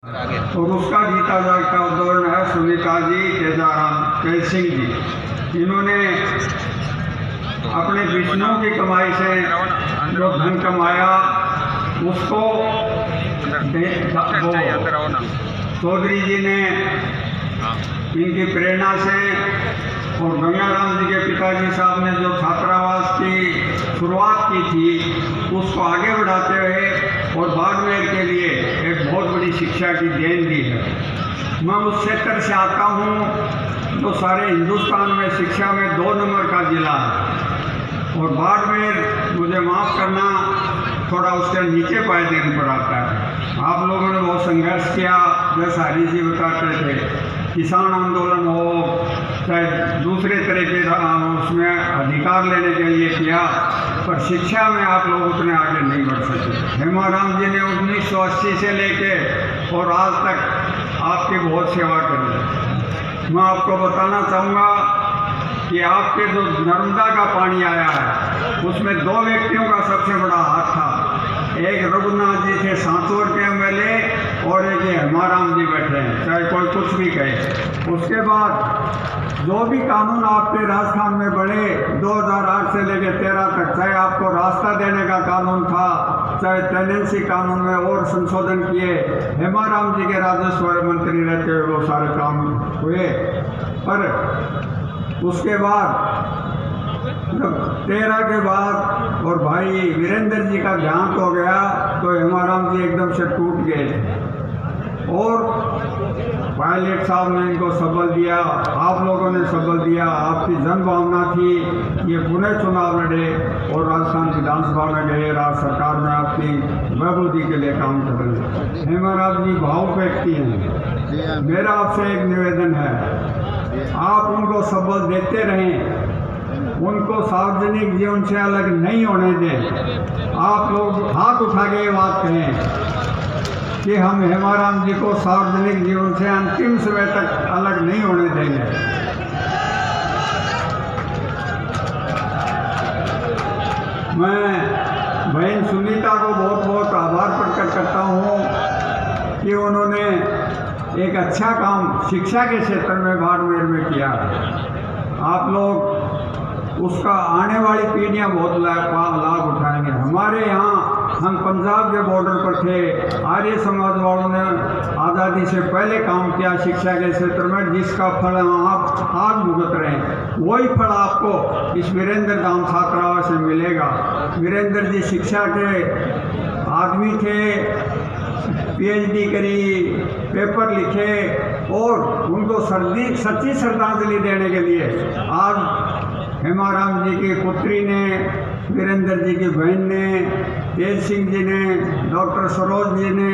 और उसका गीता जागता उदाहरण है सुनीता जी, तेज सिंह जी। इन्होंने अपने विष्णु की कमाई से जो धन कमाया उसको चौधरी जी ने इनकी प्रेरणा से और गंगाराम जी के पिताजी साहब ने जो छात्रावास की शुरुआत की थी उसको आगे बढ़ाते हुए और बाड़मेर के लिए एक बहुत बड़ी शिक्षा की देन दी है। मैं उस क्षेत्र से आता हूँ तो सारे हिंदुस्तान में शिक्षा में 2 नंबर का जिला है और बाड़मेर, मुझे माफ़ करना, थोड़ा उसके नीचे पायदान पर आता है। आप लोगों ने बहुत संघर्ष किया, जैसा हरी जी बताते थे, किसान आंदोलन हो चाहे दूसरे तरह के उसमें अधिकार लेने के लिए किया, पर शिक्षा में आप लोग उतने आगे नहीं बढ़ सके। हेमाराम जी ने 1980 से लेके और आज तक आपकी बहुत सेवा करी। मैं आपको बताना चाहूँगा कि आपके जो नर्मदा का पानी आया है उसमें 2 व्यक्तियों का सबसे बड़ा हाथ था। एक रघुनाथ जी थे सांसौर के एमएलए और एक हेमाराम जी बैठे हैं, चाहे कोई कुछ भी कहे। उसके बाद जो भी कानून आपके राजस्थान में बने 2008 से लेकर 13 तक, चाहे आपको रास्ता देने का कानून था, चाहे टेनेंसी कानून में और संशोधन किए, हेमाराम जी के राजस्व मंत्री रहते हुए वो सारे काम हुए। पर उसके बाद जब 13 के बाद और भाई वीरेंद्र जी का देहांत हो गया तो हेमाराम जी एकदम से टूट गए और पायलट साहब ने इनको सबल दिया, आप लोगों ने सबल दिया, आपकी जन भावना थी, ये पुनः चुनाव लड़े और राजस्थान विधानसभा में गए, राज्य सरकार में आपकी बहबूदी के लिए काम कर रहे हैं। हेमाराम जी भावुक व्यक्ति हैं। मेरा आपसे एक निवेदन है, आप उनको सबल देते रहें, उनको सार्वजनिक जीवन से अलग नहीं होने दें। आप लोग हाथ उठा के ये बात कहें कि हम हेमाराम जी को सार्वजनिक जीवन से अंतिम समय तक अलग नहीं होने देंगे। मैं बहन सुनीता को बहुत बहुत आभार प्रकट करता हूँ कि उन्होंने एक अच्छा काम शिक्षा के क्षेत्र में बाड़मेर में किया। आप लोग उसका आने वाली पीढ़ियाँ बहुत लाभ उठाएंगे। हमारे यहाँ हम पंजाब के बॉर्डर पर थे, आर्य समाज वालों ने आज़ादी से पहले काम किया शिक्षा के क्षेत्र में, जिसका फल आप आज भुगत रहे हैं। वही फल आपको इस वीरेंद्र धाम छात्रावास से मिलेगा। वीरेंद्र जी शिक्षा के आदमी थे, पीएचडी करी, पेपर लिखे और उनको सच्ची श्रद्धांजलि देने के लिए आज हेमाराम जी की पुत्री ने, वीरेंद्र जी की बहन ने, तेज सिंह जी ने, डॉक्टर सरोज जी ने,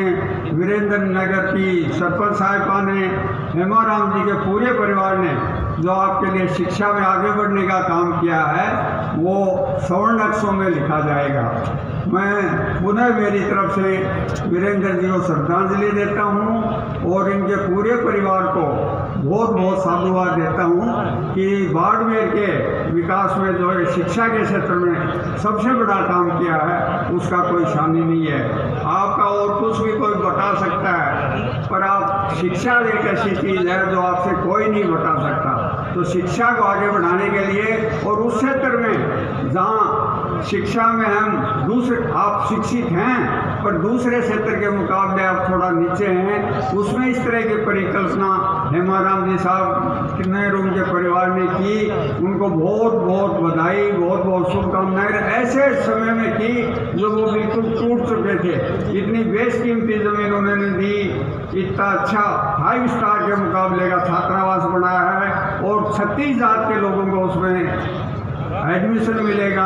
वीरेंद्र नगर की सरपंच साहिबा ने, हेमाराम जी के पूरे परिवार ने जो आपके लिए शिक्षा में आगे बढ़ने का काम किया है वो स्वर्ण अक्षरों में लिखा जाएगा। मैं पुनः मेरी तरफ से वीरेंद्र जी को श्रद्धांजलि देता हूँ और इनके पूरे परिवार को बहुत बहुत साधुवाद देता हूँ कि बाड़मेर के विकास में जो शिक्षा के क्षेत्र में सबसे बड़ा काम किया है उसका कोई शानी नहीं है। आपका और कुछ भी कोई बता सकता है, पर आप शिक्षा एक ऐसी चीज़ है जो आपसे कोई नहीं बता सकता। तो शिक्षा को आगे बढ़ाने के लिए और उस क्षेत्र में जहाँ शिक्षा में हम आप शिक्षित हैं पर दूसरे क्षेत्र के मुकाबले आप थोड़ा नीचे हैं, उसमें इस तरह की परिकल्पना हेमाराम जी साहब नेहरू के परिवार ने की। उनको बहुत बहुत बधाई, बहुत बहुत शुभकामनाएं ऐसे समय में की जो वो बिल्कुल टूट चुके थे। इतनी बेशकीमती जमीन उन्होंने दी, इतना अच्छा 5 स्टार के मुकाबले का छात्रावास बनाया है और 36 जात के लोगों को उसमें एडमिशन मिलेगा,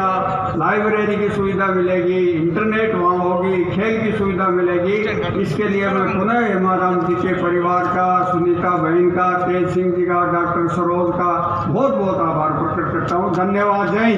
लाइब्रेरी की सुविधा मिलेगी, इंटरनेट वहाँ होगी, खेल की सुविधा मिलेगी। इसके लिए मैं पुनः हेमाराम जी के परिवार का, सुनीता बहन का, तेज सिंह जी का, डॉक्टर सरोज का बहुत बहुत आभार प्रकट करता हूँ। धन्यवाद। जय हिंद।